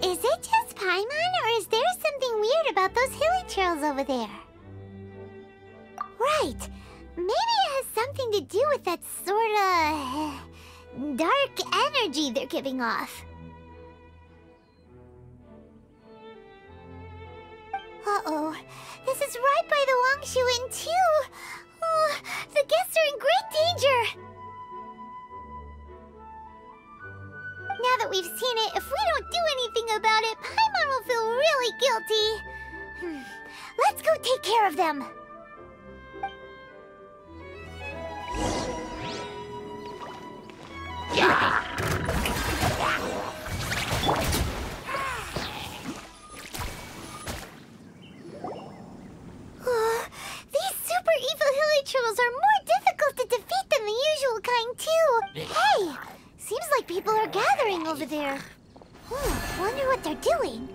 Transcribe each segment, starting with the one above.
Is it just Paimon, or is there something weird about those hilly trails over there? Right. Maybe it has something to do with that sorta dark energy they're giving off. Uh-oh. This is right by the Wangshu Inn, too. Oh, the guests are in great danger. Now that we've seen it, if we don't do anything about it, Paimon will feel really guilty. Let's go take care of them. These super evil hilly trolls are more difficult to defeat than the usual kind, too. Hey! Seems like people are gathering over there. Wonder what they're doing.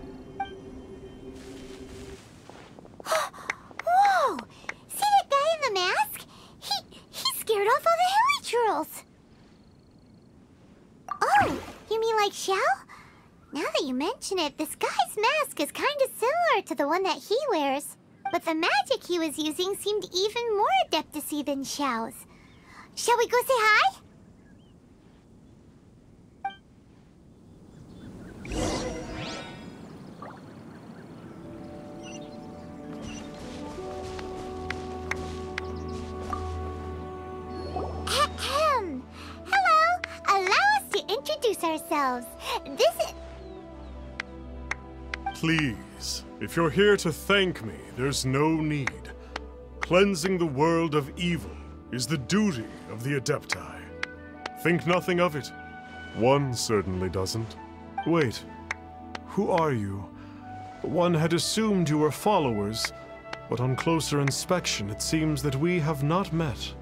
Whoa! See that guy in the mask? He scared off all the hilly trolls. Oh, you mean like Xiao? Now that you mention it, this guy's mask is kind of similar to the one that he wears. But the magic he was using seemed even more adeptus-y than Xiao's. Shall we go say hi? Hello! Allow us to introduce ourselves. This is... Please, if you're here to thank me, there's no need. Cleansing the world of evil is the duty of the Adepti. Think nothing of it. One certainly doesn't. Wait, who are you? One had assumed you were followers, but on closer inspection it seems that we have not met.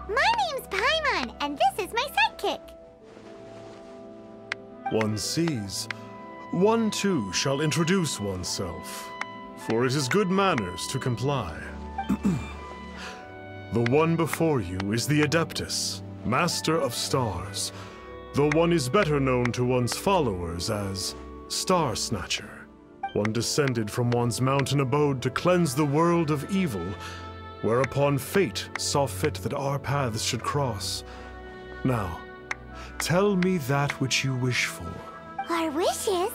My name's Paimon, and this is my sidekick. One sees. One too shall introduce oneself, for it is good manners to comply. The one before you is the Adeptus, Master of Stars, though one is better known to one's followers as Star Snatcher. One descended from one's mountain abode to cleanse the world of evil, whereupon fate saw fit that our paths should cross. Now, tell me that which you wish for. Our wishes?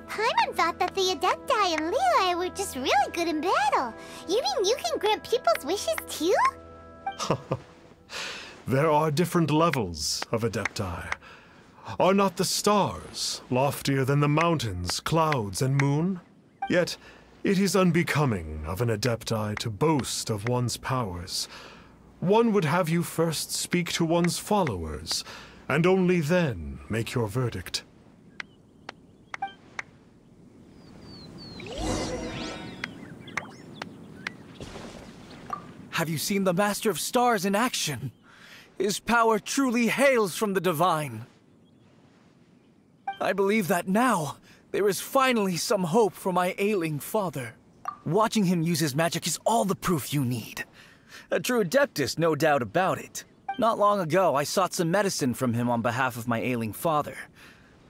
Paimon thought that the Adepti and Levi were just really good in battle. You mean you can grant people's wishes too? There are different levels of Adepti. Are not the stars loftier than the mountains, clouds, and moon? Yet, it is unbecoming of an Adepti to boast of one's powers. One would have you first speak to one's followers, and only then make your verdict. Have you seen the Master of Stars in action? His power truly hails from the divine. I believe that now, there is finally some hope for my ailing father. Watching him use his magic is all the proof you need. A true Adeptus, no doubt about it. Not long ago, I sought some medicine from him on behalf of my ailing father.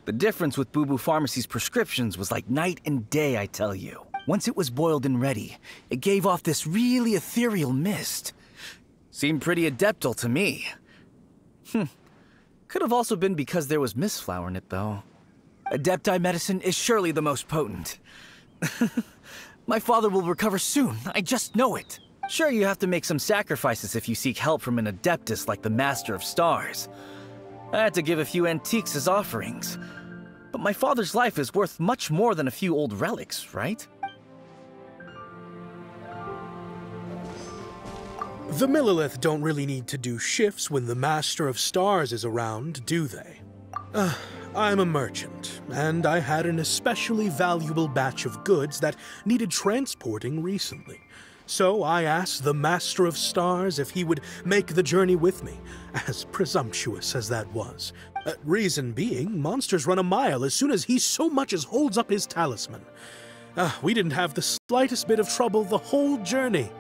The difference with Boo Boo Pharmacy's prescriptions was like night and day, I tell you. Once it was boiled and ready, it gave off this really ethereal mist. Seemed pretty adeptal to me. Could Could have also been because there was mistflower in it, though. Adepti medicine is surely the most potent. My father will recover soon, I just know it. Sure, you have to make some sacrifices if you seek help from an Adeptus like the Master of Stars. I had to give a few antiques as offerings. But my father's life is worth much more than a few old relics, right? The Millilith don't really need to do shifts when the Master of Stars is around, do they? I'm a merchant, and I had an especially valuable batch of goods that needed transporting recently. So I asked the Master of Stars if he would make the journey with me, as presumptuous as that was. Reason being, monsters run a mile as soon as he so much as holds up his talisman. We didn't have the slightest bit of trouble the whole journey.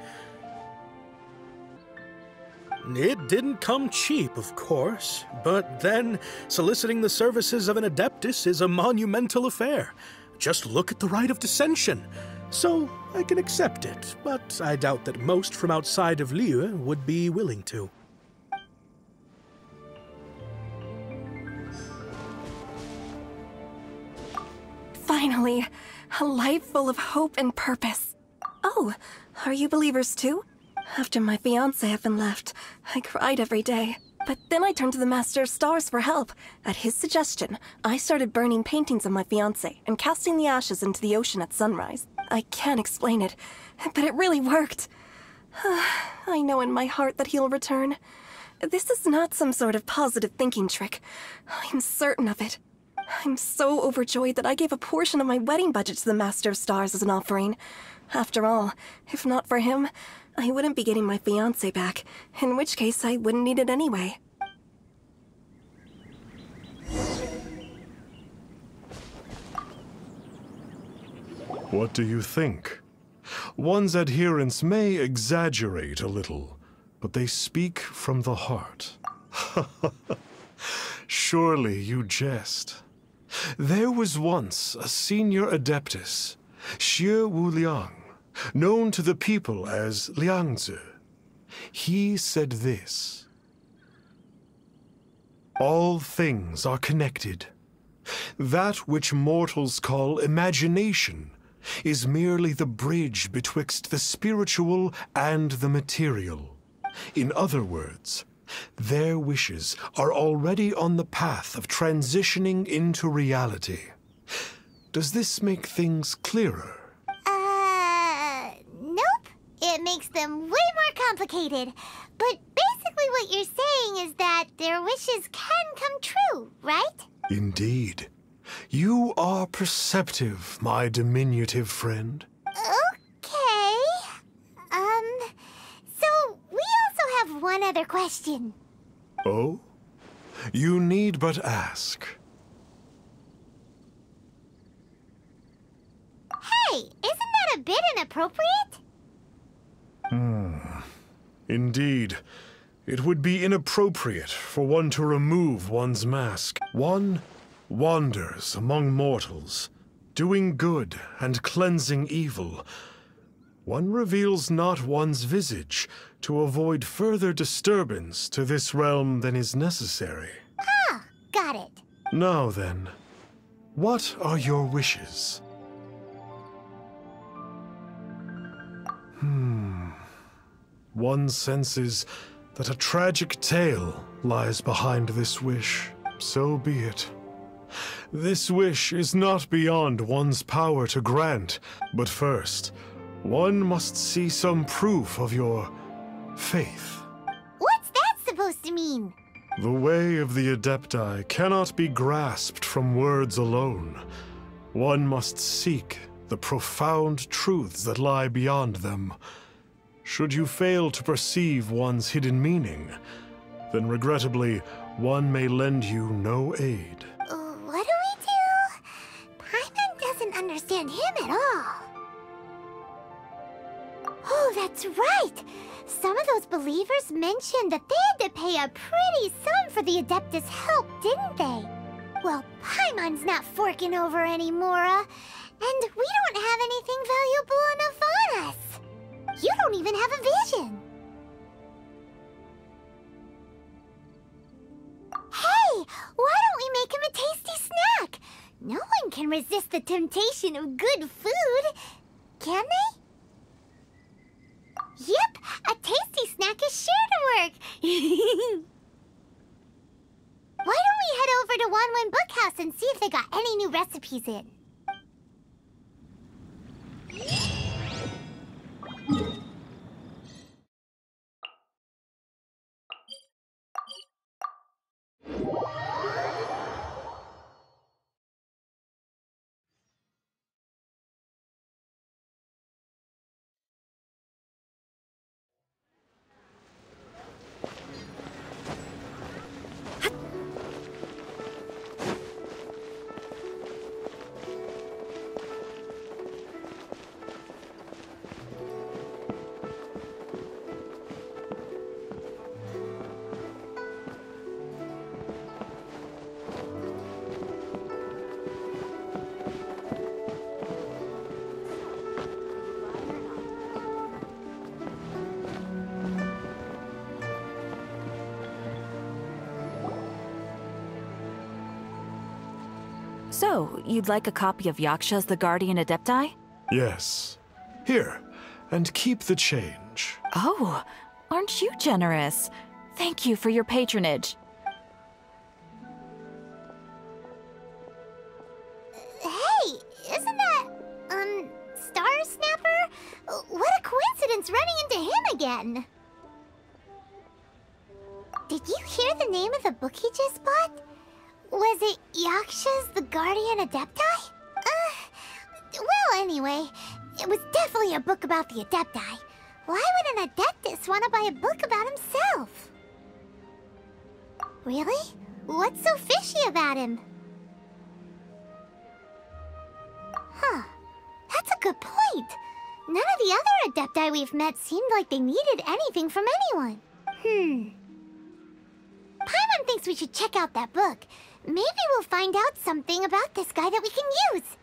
It didn't come cheap, of course, but then soliciting the services of an Adeptus is a monumental affair. Just look at the Rite of Dissension. So I can accept it, but I doubt that most from outside of Liyue would be willing to. Finally, a life full of hope and purpose. Oh, are you believers too? After my fiancé had been left, I cried every day. But then I turned to the Master of Stars for help. At his suggestion, I started burning paintings of my fiancé and casting the ashes into the ocean at sunrise. I can't explain it, but it really worked. I know in my heart that he'll return. This is not some sort of positive thinking trick. I'm certain of it. I'm so overjoyed that I gave a portion of my wedding budget to the Master of Stars as an offering. After all, if not for him, I wouldn't be getting my fiancé back, in which case I wouldn't need it anyway. What do you think? One's adherents may exaggerate a little, but they speak from the heart. Surely you jest. There was once a senior Adeptus, Xie Wuliang, known to the people as Liangzi. He said this: all things are connected. That which mortals call imagination is merely the bridge betwixt the spiritual and the material. In other words, their wishes are already on the path of transitioning into reality. Does this make things clearer? Nope. It makes them way more complicated. But basically what you're saying is that their wishes can come true, right? Indeed. You are perceptive, my diminutive friend. Okay. So we also have one other question. Oh? You need but ask. Hey, isn't that a bit inappropriate? Indeed. It would be inappropriate for one to remove one's mask. One wanders among mortals, doing good and cleansing evil. One reveals not one's visage to avoid further disturbance to this realm than is necessary. Ah, got it. Now then, what are your wishes? One senses that a tragic tale lies behind this wish. So be it. This wish is not beyond one's power to grant, but first, one must see some proof of your faith. What's that supposed to mean? The way of the Adepti cannot be grasped from words alone. One must seek the profound truths that lie beyond them. Should you fail to perceive one's hidden meaning, then regrettably, one may lend you no aid. What do we do? Paimon doesn't understand him at all. Oh, that's right! Some of those believers mentioned that they had to pay a pretty sum for the Adeptus' help, didn't they? Well, Paimon's not forking over anymore, and we don't have anything valuable enough on us. You don't even have a vision. Hey, make him a tasty snack. No one can resist the temptation of good food, can they? Yep, a tasty snack is sure to work. Why don't we head over to Wanwan Bookhouse and see if they got any new recipes in? So, you'd like a copy of Yaksha's The Guardian Adepti? Yes. Here, and keep the change. Oh, aren't you generous? Thank you for your patronage. Hey, isn't that, Star Snapper? What a coincidence running into him again. Did you hear the name of the book he just bought? Was it Yaksha's The Guardian Adepti? Well, anyway, it was definitely a book about the Adepti. Why would an Adeptus want to buy a book about himself? Really? What's so fishy about him? Huh. That's a good point. None of the other Adepti we've met seemed like they needed anything from anyone. Paimon thinks we should check out that book. Maybe we'll find out something about this guy that we can use.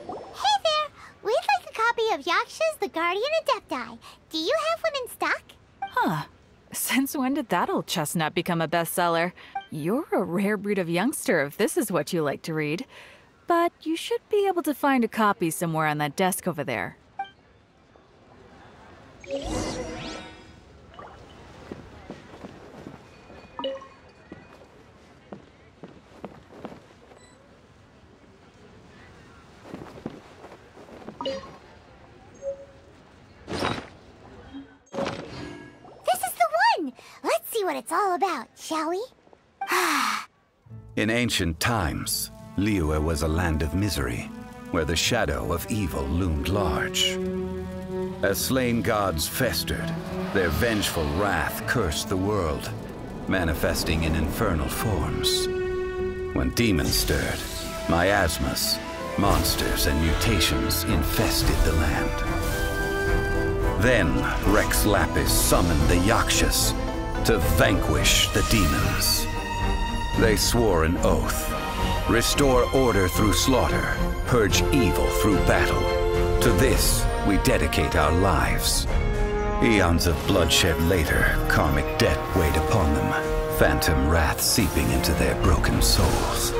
Hey there! We'd like a copy of Yaksha's The Guardian Adepti. Do you have one in stock? Huh. Since when did that old chestnut become a bestseller? You're a rare breed of youngster if this is what you like to read. But you should be able to find a copy somewhere on that desk over there. This is the one! Let's see what it's all about, shall we? In ancient times, Liyue was a land of misery, where the shadow of evil loomed large. As slain gods festered, their vengeful wrath cursed the world, manifesting in infernal forms. When demons stirred, miasmas, monsters, and mutations infested the land. Then Rex Lapis summoned the Yakshas to vanquish the demons. They swore an oath: restore order through slaughter, purge evil through battle. To this, we dedicate our lives. Eons of bloodshed later, karmic debt weighed upon them, phantom wrath seeping into their broken souls.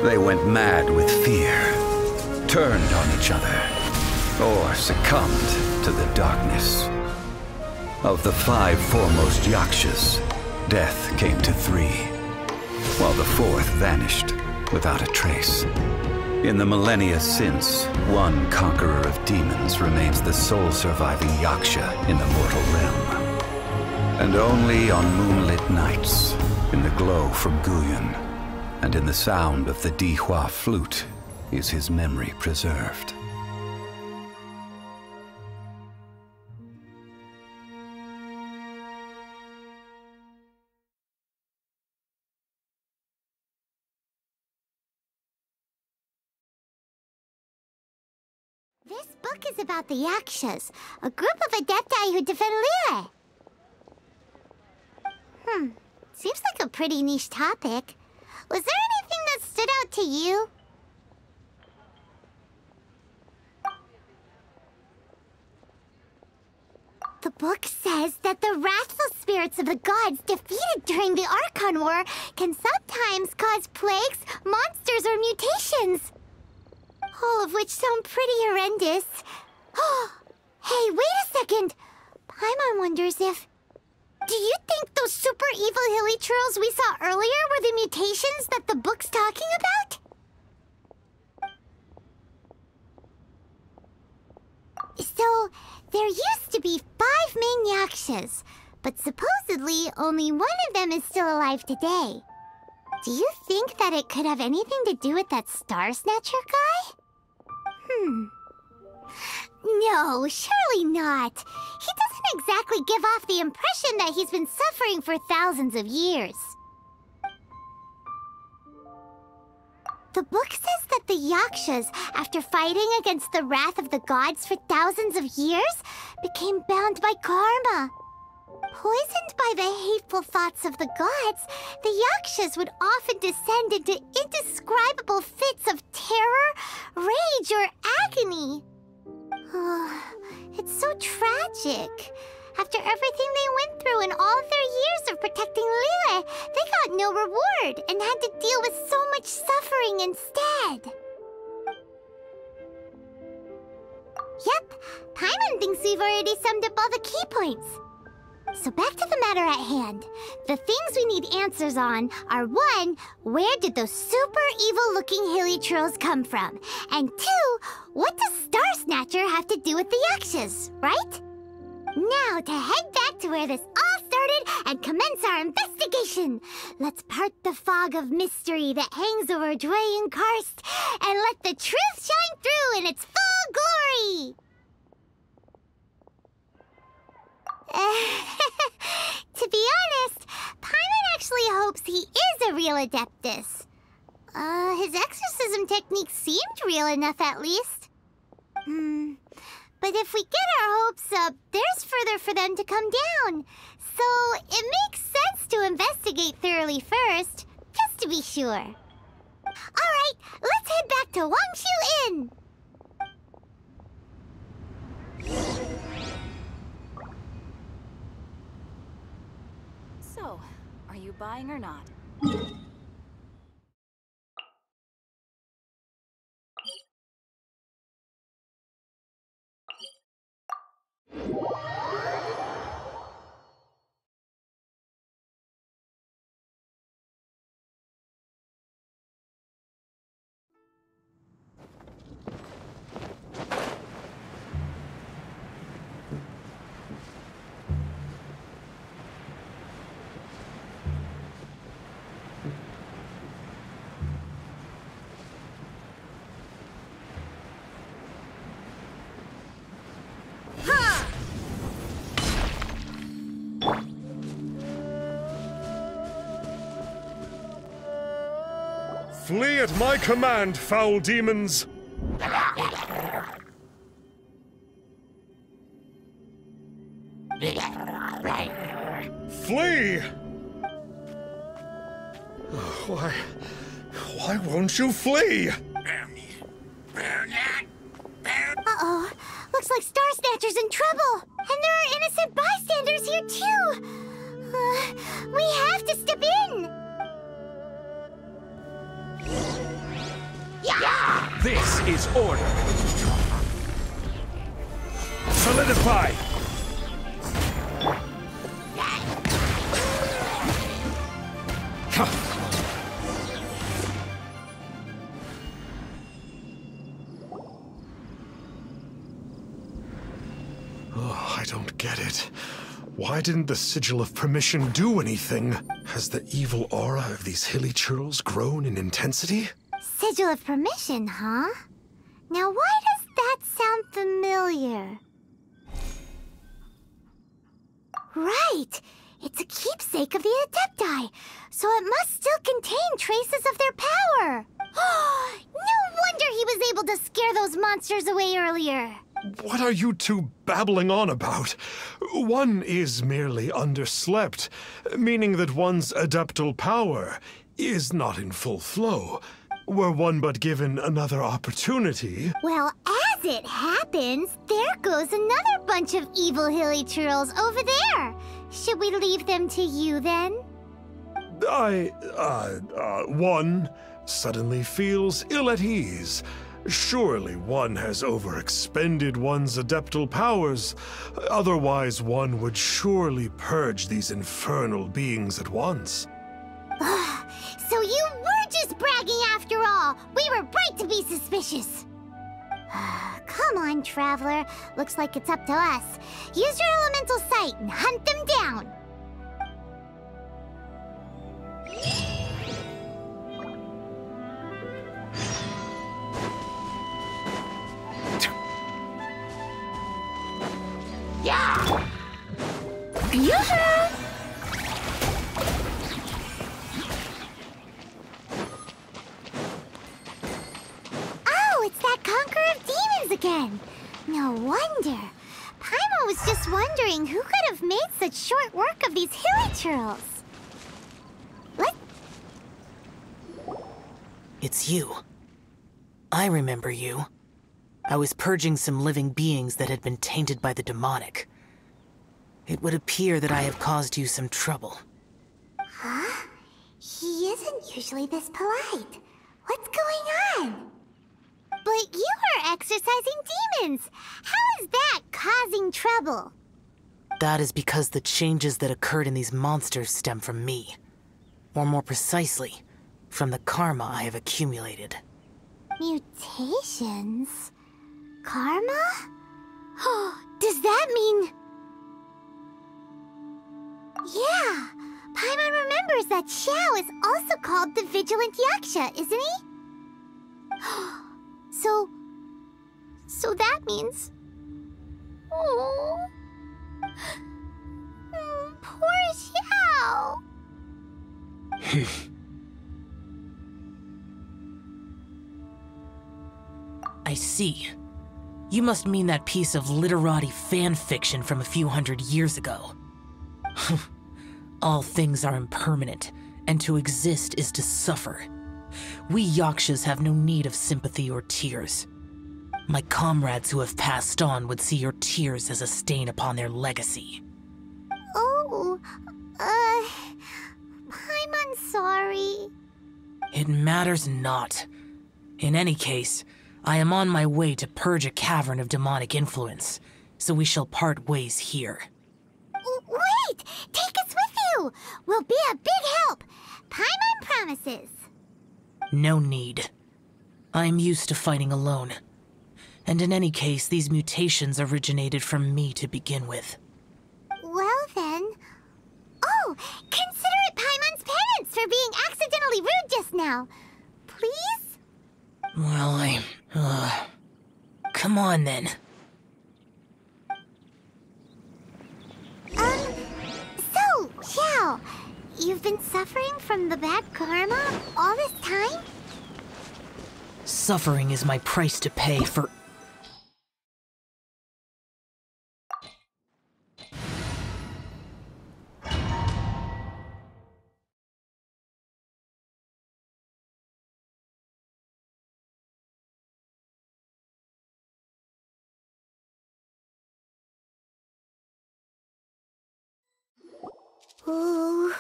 They went mad with fear, turned on each other, or succumbed to the darkness. Of the 5 foremost Yakshas, death came to 3, while the 4th vanished without a trace. In the millennia since, one conqueror of demons remains the sole surviving Yaksha in the mortal realm. And only on moonlit nights, in the glow from Guyon, and in the sound of the Dihua flute, is his memory preserved. This book is about the Yakshas, a group of Adepti who defend Liyue. Seems like a pretty niche topic. Was there anything that stood out to you? The book says that the wrathful spirits of the gods defeated during the Archon War can sometimes cause plagues, monsters, or mutations. All of which sound pretty horrendous. Hey, wait a second! Paimon wonders if... Do you think those super evil hilly churls we saw earlier were the mutations that the book's talking about? So, there used to be 5 main yakshas, but supposedly only one of them is still alive today. Do you think that it could have anything to do with that Star Snatcher guy? No, surely not. He doesn't exactly give off the impression that he's been suffering for thousands of years. The book says that the Yakshas, after fighting against the wrath of the gods for thousands of years, became bound by karma. Poisoned by the hateful thoughts of the gods, the Yakshas would often descend into indescribable fits of terror, rage, or agony. It's so tragic. After everything they went through in all their years of protecting Liyue, they got no reward and had to deal with so much suffering instead. Yep, Paimon thinks we've already summed up all the key points. So back to the matter at hand. The things we need answers on are 1, where did those super evil-looking hilly churls come from? And 2, what does Star Snatcher have to do with the Yakshas, right? Now to head back to where this all started and commence our investigation. Let's part the fog of mystery that hangs over Dwayne Karst and let the truth shine through in its full glory. To be honest, Paimon actually hopes he is a real Adeptus. His exorcism technique seemed real enough at least. But if we get our hopes up, there's further for them to come down. So it makes sense to investigate thoroughly first, just to be sure. Alright, let's head back to Wangshu Inn! So, are you buying or not? Flee at my command, foul demons! Flee! Why won't you flee? Uh-oh. Looks like Star Snatcher's in trouble. And there are innocent bystanders here, too. We have to step in. This is order. Solidify! Oh, I don't get it. Why didn't the Sigil of Permission do anything? Has the evil aura of these hilly churls grown in intensity? Sigil of Permission, huh? Now why does that sound familiar? Right! It's a keepsake of the Adepti, so it must still contain traces of their power! No wonder he was able to scare those monsters away earlier! What are you two babbling on about? One is merely underslept, meaning that one's adeptal power is not in full flow. Were one but given another opportunity... Well, as As it happens, there goes another bunch of evil hilly churls over there. Should we leave them to you then? One suddenly feels ill at ease. Surely one has overexpended one's adeptal powers. Otherwise, one would surely purge these infernal beings at once. So you were just bragging after all. We were right to be suspicious. Come on, Traveler. Looks like it's up to us. Use your elemental sight and hunt them down. Yeah! Oh, it's that Conqueror of Demons again. No wonder. Paimon was just wondering who could have made such short work of these hilly churls. What? It's you. I remember you. I was purging some living beings that had been tainted by the demonic. It would appear that I have caused you some trouble. Huh? He isn't usually this polite. What's going on? But you are exorcising demons. How is that causing trouble? That is because the changes that occurred in these monsters stem from me. Or more precisely, from the karma I have accumulated. Mutations? Karma? Does that mean... Yeah, Paimon remembers that Xiao is also called the Vigilant Yaksha, isn't he? So that means... Oh... Poor Xiao! I see. You must mean that piece of literati fan fiction from a few hundred years ago. All things are impermanent, and to exist is to suffer. We Yakshas have no need of sympathy or tears. My comrades who have passed on would see your tears as a stain upon their legacy. Oh, I'm sorry. It matters not. In any case, I am on my way to purge a cavern of demonic influence, so we shall part ways here. Wait! Take us with you! We'll be a big help! Paimon promises! No need. I am used to fighting alone. And in any case, these mutations originated from me to begin with. Well then... Oh! Consider it Paimon's penance for being accidentally rude just now. Please? Well, come on then. So, Xiao, you've been suffering from the bad karma all this time? Suffering is my price to pay for... Ooh,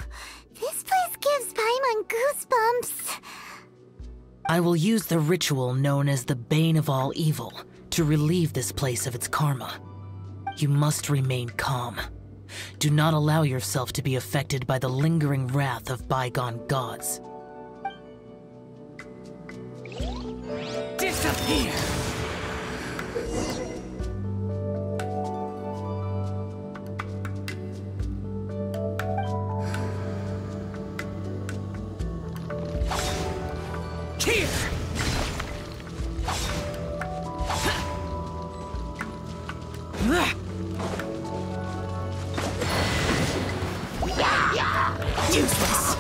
this place gives Paimon goosebumps. I will use the ritual known as the Bane of All Evil to relieve this place of its karma. You must remain calm. Do not allow yourself to be affected by the lingering wrath of bygone gods. Disappear! Useless!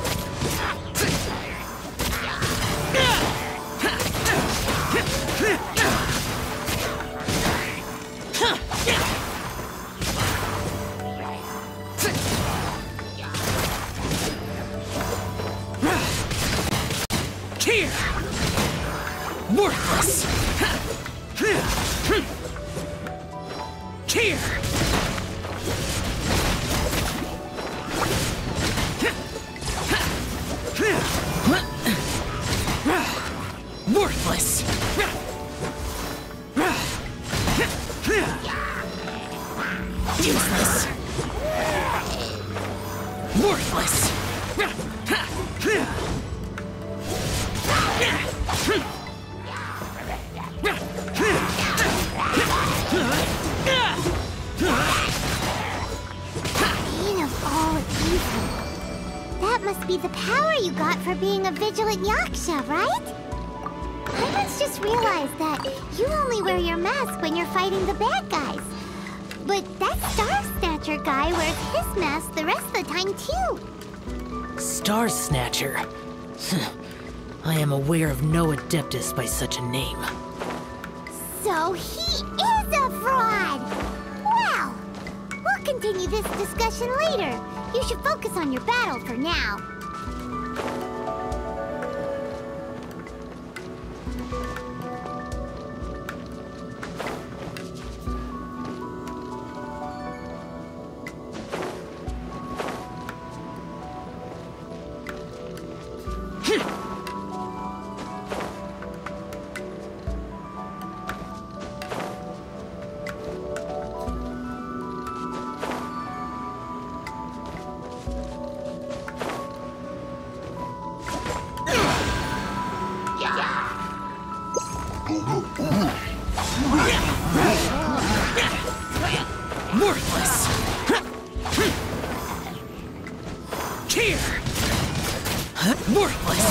Here! Worthless! Here! Worthless! Useless! Worthless! Bane of all evil. That must be the power you got for being a vigilant yaksha, right? I once just realized that you only wear your mask when you're fighting the bad guys. But that Star Snatcher guy wears his mask the rest of the time, too. Star Snatcher? I am aware of no Adeptus by such a name. So he is a fraud! Well, we'll continue this discussion later. You should focus on your battle for now. Worthless! Here! Worthless!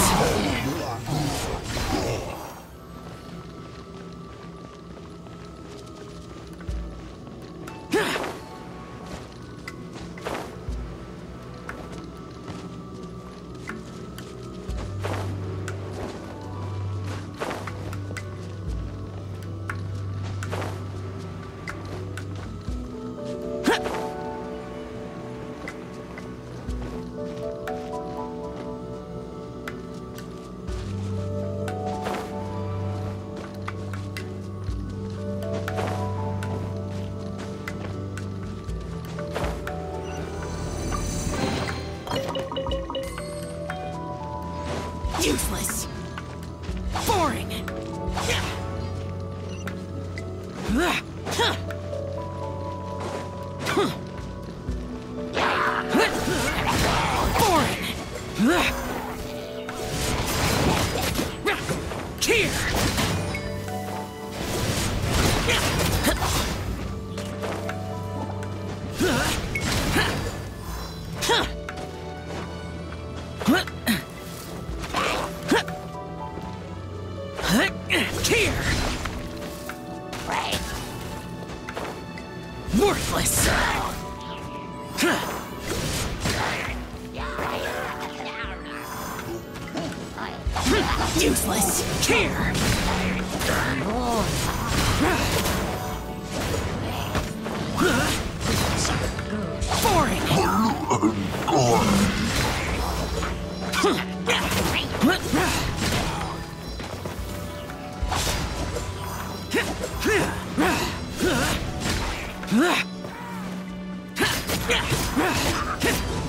Useless! Boring! Boring! Here! Here! Worthless! Useless! Here! Boring!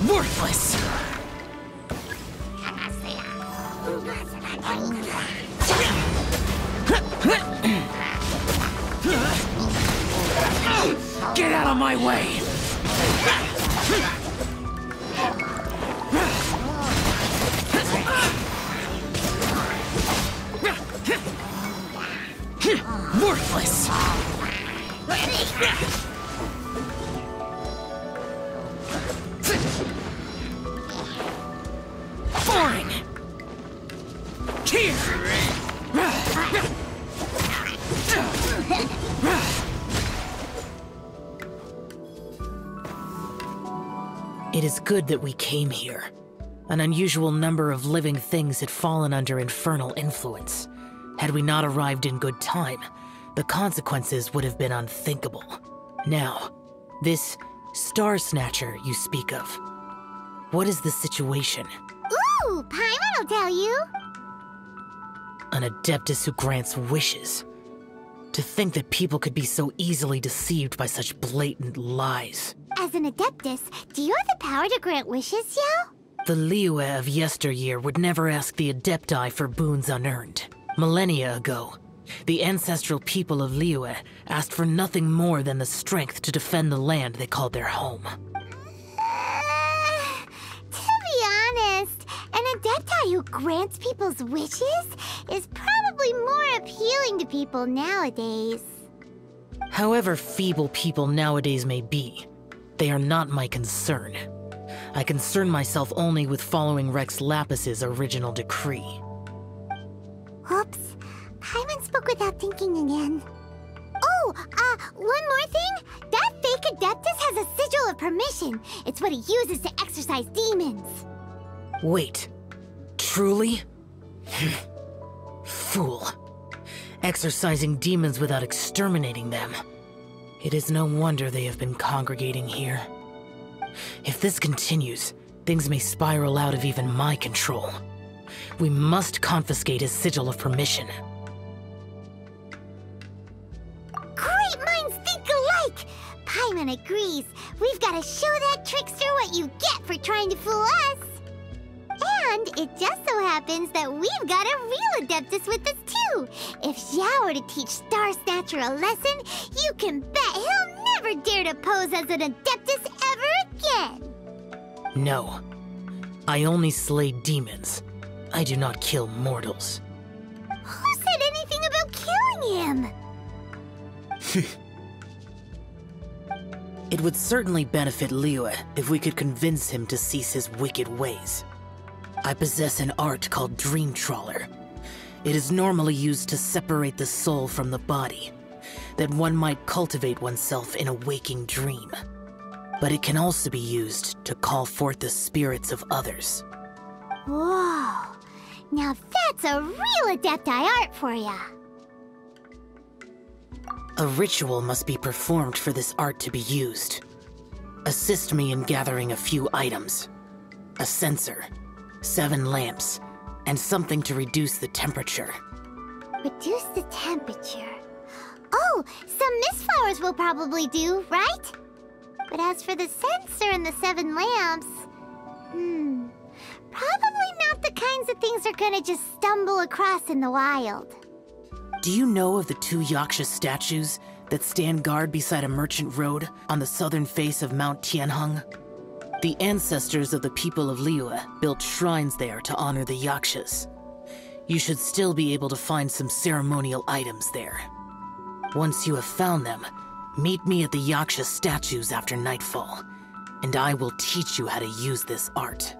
Worthless! Get out of my way! Worthless! Boring! Here! It is good that we came here. An unusual number of living things had fallen under infernal influence. Had we not arrived in good time, the consequences would have been unthinkable. Now, this Star Snatcher you speak of, what is the situation? Ooh, Paimon will tell you. An Adeptus who grants wishes. To think that people could be so easily deceived by such blatant lies. As an Adeptus, do you have the power to grant wishes, Xiao? The Liyue of yesteryear would never ask the Adepti for boons unearned. Millennia ago, the ancestral people of Liyue asked for nothing more than the strength to defend the land they called their home. To be honest, an Adepti who grants people's wishes is probably more appealing to people nowadays. However feeble people nowadays may be, they are not my concern. I concern myself only with following Rex Lapis's original decree. Oops. Paimon spoke without thinking again. Oh, one more thing. That fake Adeptus has a sigil of permission. It's what he uses to exorcise demons. Wait. Truly? Fool. Exorcising demons without exterminating them. It is no wonder they have been congregating here. If this continues, things may spiral out of even my control. We must confiscate his sigil of permission. Great minds think alike! Paimon agrees. We've got to show that trickster what you get for trying to fool us. And it just so happens that we've got a real Adeptus with us too. If Xiao were to teach Star Snatcher a lesson, you can bet he'll never dare to pose as an Adeptus ever again. No. I only slay demons. I do not kill mortals. Who said anything about killing him? It would certainly benefit Liyue if we could convince him to cease his wicked ways. I possess an art called Dream Trawler. It is normally used to separate the soul from the body, that one might cultivate oneself in a waking dream. But it can also be used to call forth the spirits of others. Whoa. Now that's a real Adepti art for ya. A ritual must be performed for this art to be used. Assist me in gathering a few items. A censer, 7 lamps, and something to reduce the temperature. Reduce the temperature. Oh, some mist flowers will probably do, right? But as for the censer and the 7 lamps, probably not the kinds of things they're gonna just stumble across in the wild. Do you know of the 2 Yaksha statues that stand guard beside a merchant road on the southern face of Mount Tianheng? The ancestors of the people of Liyue built shrines there to honor the Yakshas. You should still be able to find some ceremonial items there. Once you have found them, meet me at the Yaksha statues after nightfall, and I will teach you how to use this art.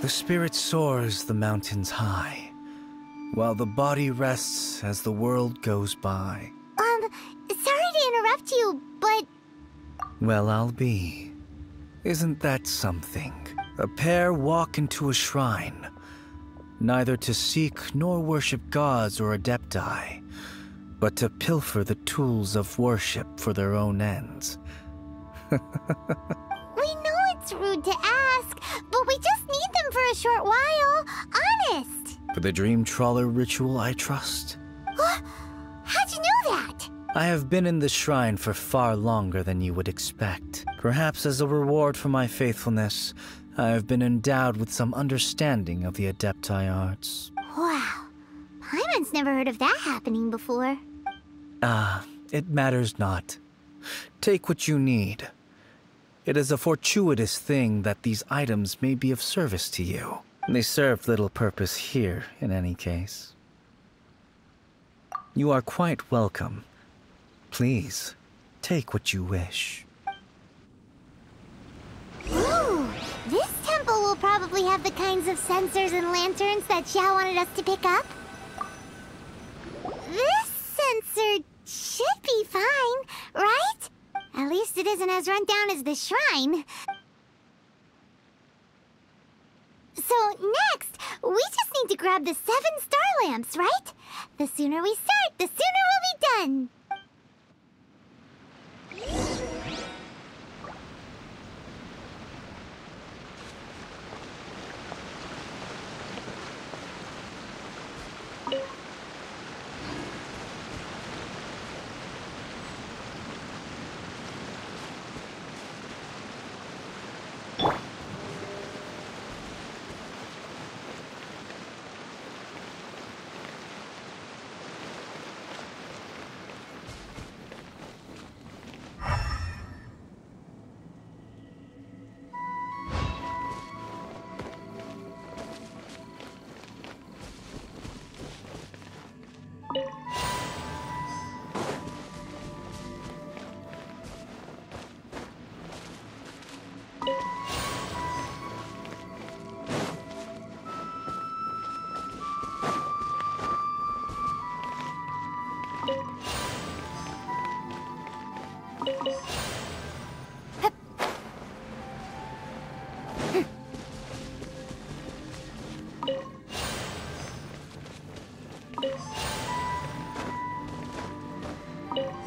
The spirit soars the mountains high, while the body rests as the world goes by. Sorry to interrupt you, but... Well, I'll be. Isn't that something? A pair walk into a shrine, neither to seek nor worship gods or adepti, but to pilfer the tools of worship for their own ends. We know it's rude to ask, but we just need them for a short while. Honest. For the Dream Trawler ritual, I trust. How'd you know that? I have been in the shrine for far longer than you would expect. Perhaps as a reward for my faithfulness, I have been endowed with some understanding of the Adepti arts. Wow. Paimon's never heard of that happening before. It matters not. Take what you need. It is a fortuitous thing that these items may be of service to you. They serve little purpose here, in any case. You are quite welcome. Please, take what you wish. Ooh, this temple will probably have the kinds of sensors and lanterns that Xiao wanted us to pick up. This sensor should be fine, right? At least it isn't as run down as the shrine. So next, we just need to grab the 7 star lamps, right? The sooner we start, the sooner we'll be done.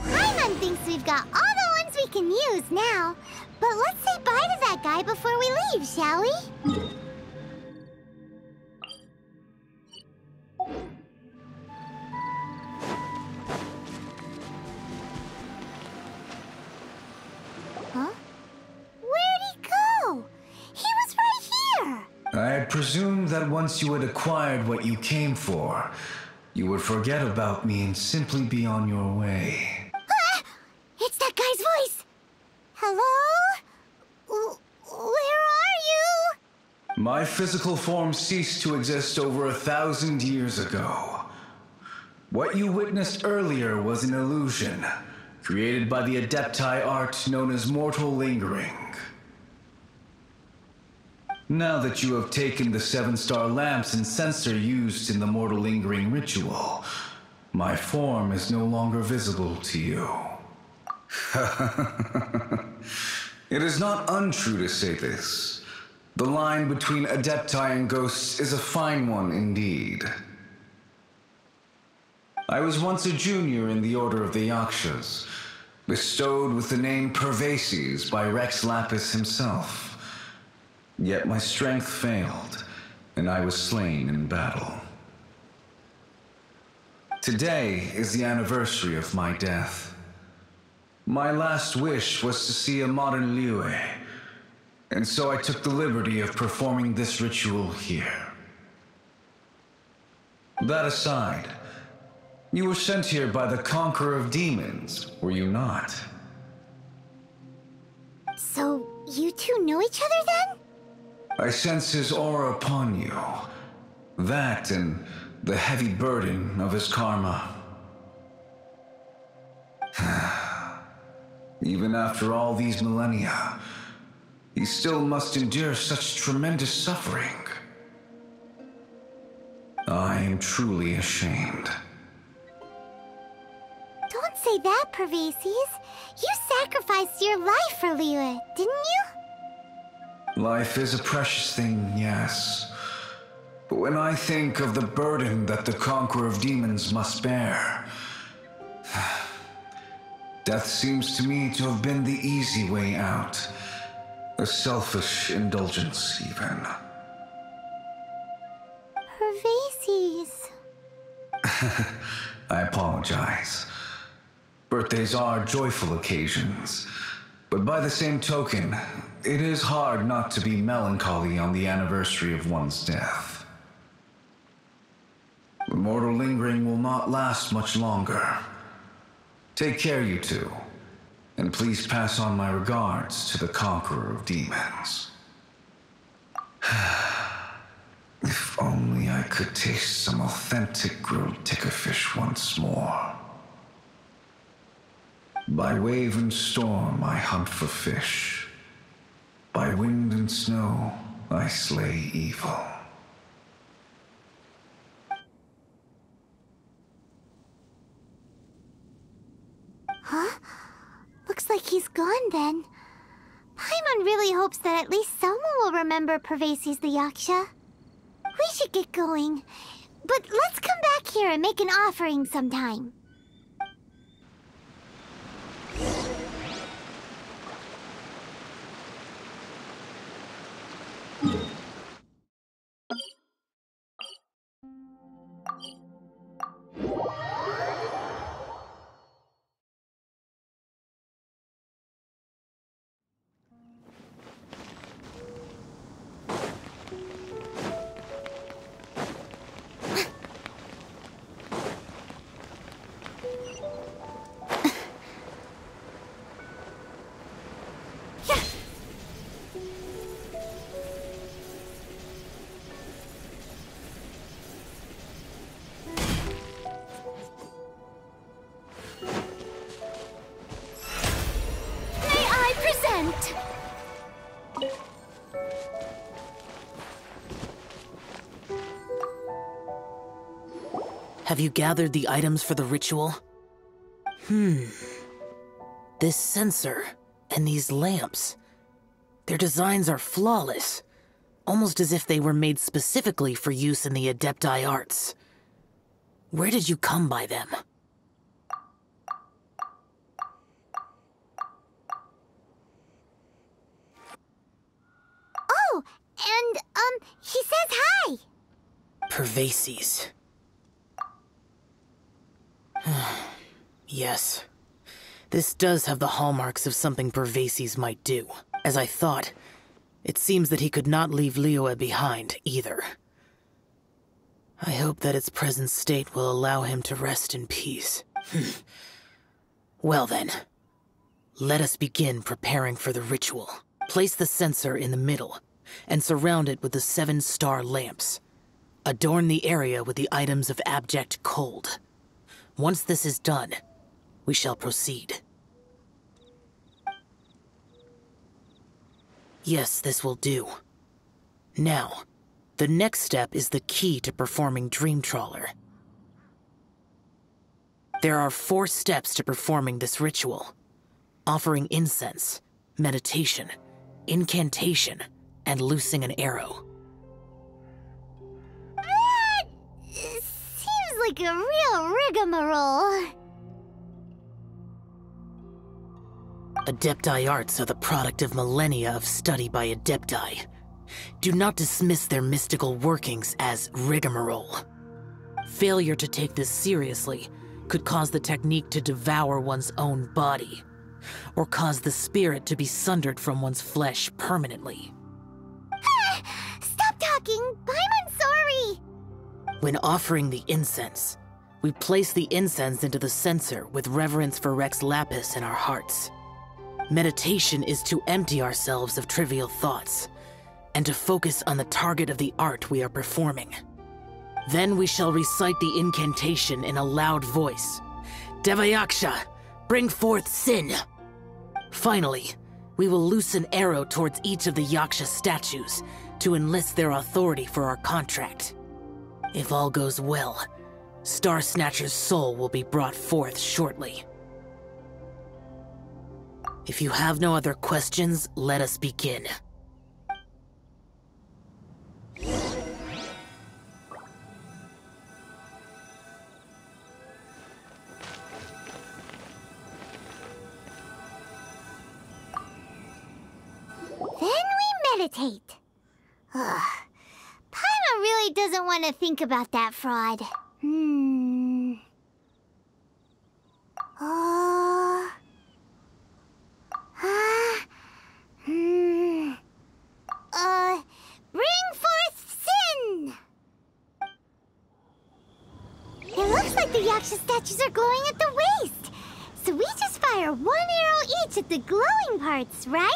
Paimon thinks we've got all the ones we can use now. But let's say bye to that guy before we leave, shall we? Huh? Where'd he go? He was right here! I presumed that once you had acquired what you came for, you would forget about me and simply be on your way. Ah! It's that guy's voice! Hello? Where are you? My physical form ceased to exist over 1,000 years ago. What you witnessed earlier was an illusion, created by the Adepti art known as mortal lingering. Now that you have taken the 7-star lamps and sensor used in the mortal lingering ritual, my form is no longer visible to you. It is not untrue to say this. The line between Adepti and ghosts is a fine one indeed. I was once a junior in the Order of the Yakshas, bestowed with the name Pervases by Rex Lapis himself. Yet my strength failed, and I was slain in battle. Today is the anniversary of my death. My last wish was to see a modern Liyue, and so I took the liberty of performing this ritual here. That aside, you were sent here by the Conqueror of Demons, were you not? So, you two know each other then? I sense his aura upon you. That and the heavy burden of his karma. Even after all these millennia, he still must endure such tremendous suffering. I am truly ashamed. Don't say that, Pervases. You sacrificed your life for Liyue, didn't you? Life is a precious thing, yes. But when I think of the burden that the Conqueror of Demons must bear, death seems to me to have been the easy way out. A selfish indulgence, even. Pervases. I apologize. Birthdays are joyful occasions, but by the same token, It is hard not to be melancholy on the anniversary of one's death. The mortal lingering will not last much longer. Take care, you two, and please pass on my regards to the conqueror of demons. If only I could taste some authentic grilled tickerfish once more. By wave and storm I hunt for fish. By wind and snow I slay evil. Huh? Looks like he's gone then. Paimon really hopes that at least someone will remember Pervases the Yaksha. We should get going. But let's come back here and make an offering sometime. Have you gathered the items for the ritual? This censer and these lamps. Their designs are flawless, almost as if they were made specifically for use in the Adepti arts. Where did you come by them? Oh, and, he says hi! Pervases. Yes. This does have the hallmarks of something Pervases might do. As I thought, it seems that he could not leave Liyue behind, either. I hope that its present state will allow him to rest in peace. Well then, let us begin preparing for the ritual. Place the censer in the middle, and surround it with the 7-star lamps. Adorn the area with the items of abject cold. Once this is done, we shall proceed. Yes, this will do. Now, the next step is the key to performing Dream Trawler. There are 4 steps to performing this ritual: offering incense, meditation, incantation, and loosing an arrow. Seems like a real rigmarole. Adepti arts are the product of millennia of study by Adepti. Do not dismiss their mystical workings as rigmarole. Failure to take this seriously could cause the technique to devour one's own body, or cause the spirit to be sundered from one's flesh permanently. Stop talking! I'm sorry! When offering the incense, we place the incense into the censer with reverence for Rex Lapis in our hearts. Meditation is to empty ourselves of trivial thoughts, and to focus on the target of the art we are performing. Then we shall recite the incantation in a loud voice. Devayaksha, bring forth sin! Finally, we will loose an arrow towards each of the Yaksha statues to enlist their authority for our contract. If all goes well, Star Snatcher's soul will be brought forth shortly. If you have no other questions, let us begin. Then we meditate. Ugh. Paimon really doesn't want to think about that fraud. like the Yaksha statues are glowing at the waist. So we just fire one arrow each at the glowing parts, right?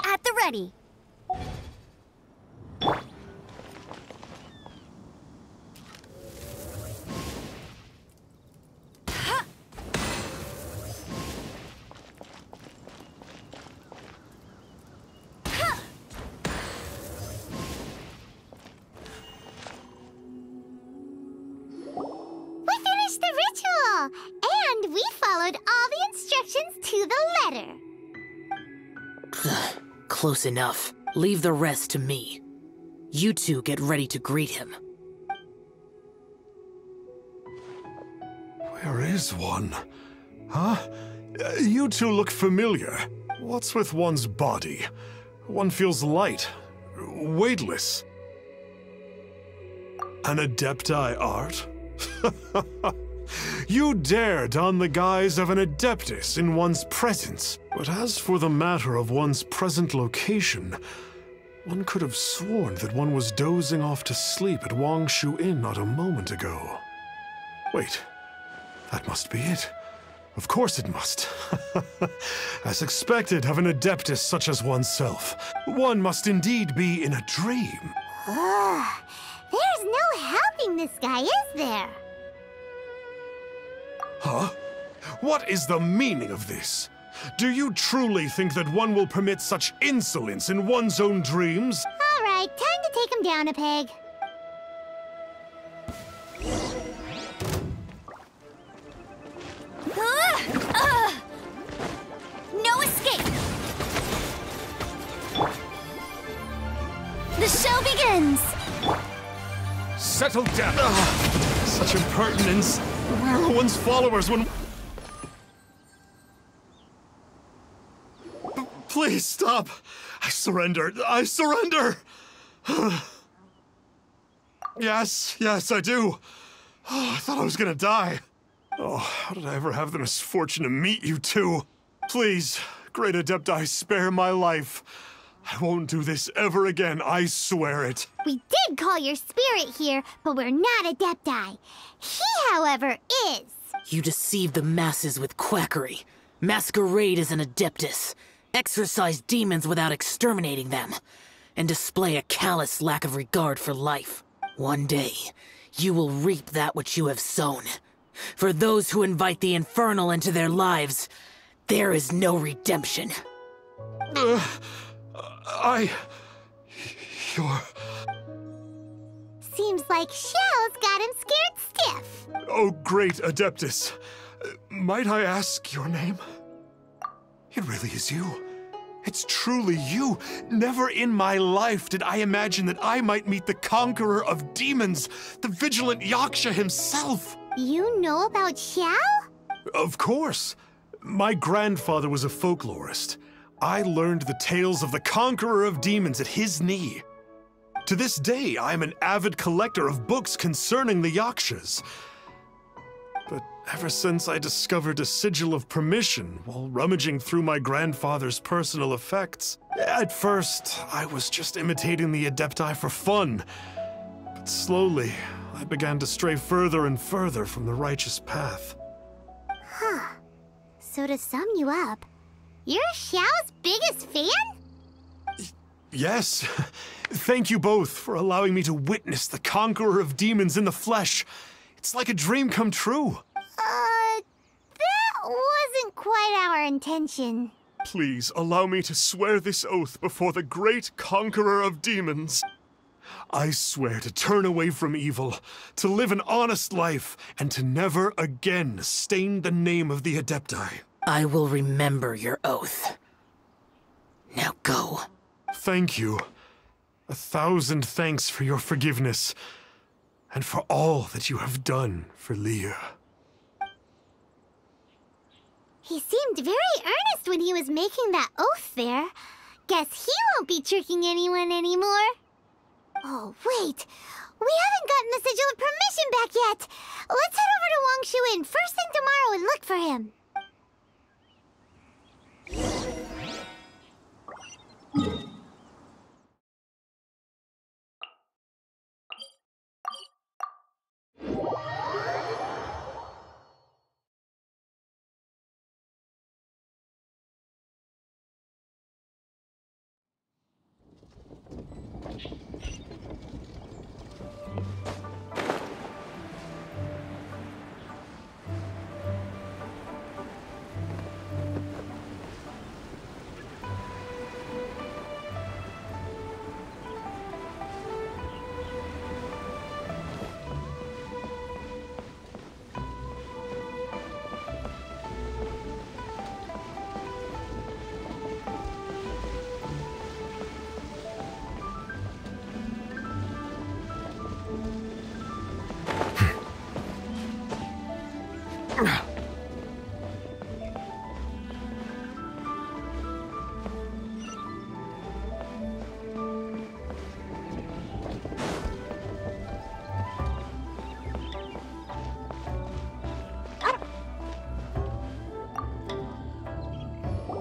At the ready. And we followed all the instructions to the letter. Close enough. Leave the rest to me. You two get ready to greet him. Where is one? Huh? You two look familiar. What's with one's body? One feels light, weightless. An Adepti art? You dare don the guise of an Adeptus in one's presence. But as for the matter of one's present location, one could have sworn that one was dozing off to sleep at Wangshu Inn not a moment ago. Wait, that must be it. Of course it must. As expected of an Adeptus such as oneself, one must indeed be in a dream. There's no helping this guy, is there? Huh? What is the meaning of this? Do you truly think that one will permit such insolence in one's own dreams? All right, time to take him down a peg. No escape! The show begins! Settle down! Such impertinence! Where are one's followers when... Please stop! I surrender! I surrender! Yes, I do. I thought I was gonna die. Oh, how did I ever have the misfortune to meet you two? Please, Great Adepti, spare my life. I won't do this ever again, I swear it. We did call your spirit here, but we're not Adepti. He, however, is. You deceive the masses with quackery. Masquerade as an Adeptus. Exorcise demons without exterminating them. And display a callous lack of regard for life. One day, you will reap that which you have sown. For those who invite the infernal into their lives, there is no redemption. You're... Seems like Xiao's got him scared stiff. Oh, great Adeptus. Might I ask your name? It really is you. It's truly you. Never in my life did I imagine that I might meet the conqueror of demons, the vigilant Yaksha himself. You know about Xiao? Of course. My grandfather was a folklorist. I learned the tales of the conqueror of demons at his knee. To this day, I am an avid collector of books concerning the Yakshas. But ever since I discovered a sigil of permission while rummaging through my grandfather's personal effects, at first, I was just imitating the Adepti for fun. But slowly, I began to stray further and further from the righteous path. Huh. So to sum you up, you're Xiao's biggest fan? Yes. Thank you both for allowing me to witness the conqueror of demons in the flesh. It's like a dream come true. That wasn't quite our intention. Please allow me to swear this oath before the great conqueror of demons. I swear to turn away from evil, to live an honest life, and to never again stain the name of the Adepti. I will remember your oath. Now go. Thank you. 1,000 thanks for your forgiveness, and for all that you have done for Leah. He seemed very earnest when he was making that oath there. Guess he won't be tricking anyone anymore. Oh, wait. We haven't gotten the sigil of permission back yet. Let's head over to Wangshu Inn first thing tomorrow go and look for him.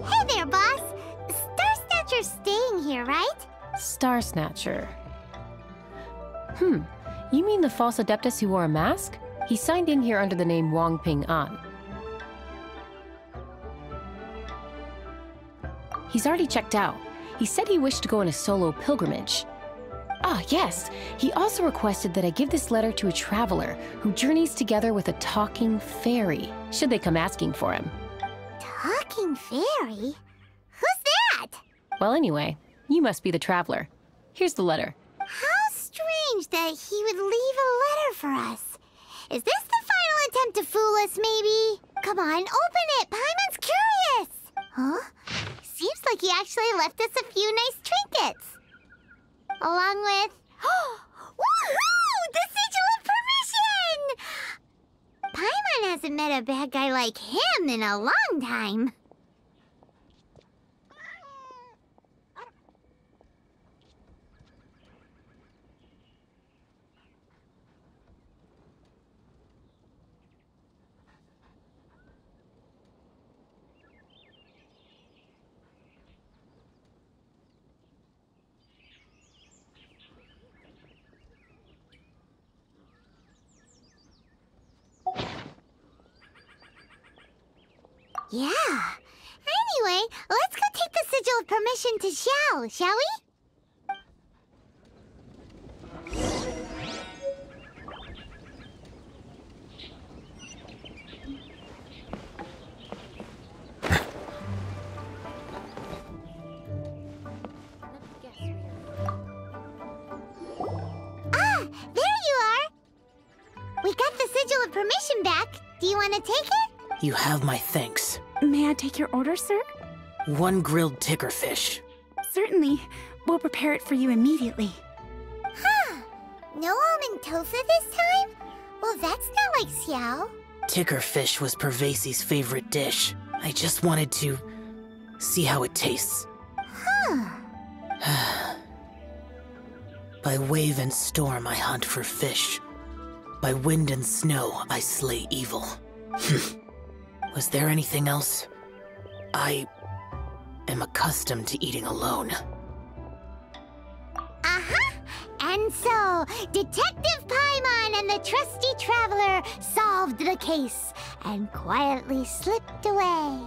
Hey there, boss. Star Snatcher's staying here, right? Star Snatcher. You mean the false Adeptus who wore a mask? He signed in here under the name Wang Ping An. He's already checked out. He said he wished to go on a solo pilgrimage. Ah, yes. He also requested that I give this letter to a traveler who journeys together with a talking fairy, should they come asking for him. Talking fairy? Who's that? Well, anyway, you must be the traveler. Here's the letter. How strange that he would leave a letter for us. Is this the final attempt to fool us, maybe? Come on, open it! Paimon's curious! Huh? Seems like he actually left us a few nice trinkets. Along with... Woohoo! The Sigil of Permission! Paimon hasn't met a bad guy like him in a long time. Yeah. Anyway, let's go take the Sigil of Permission to Xiao, shall we? Ah, there you are. We got the Sigil of Permission back. Do you want to take it? You have my thanks. May I take your order, sir? 1 grilled tickerfish. Certainly. We'll prepare it for you immediately. Huh. No almond tofu this time? Well, that's not like Xiao. Tickerfish was Pervasi's favorite dish. I just wanted to see how it tastes. Huh. By wave and storm I hunt for fish. By wind and snow I slay evil. Was there anything else? I am accustomed to eating alone. Uh-huh. And so, Detective Paimon and the trusty traveler solved the case and quietly slipped away.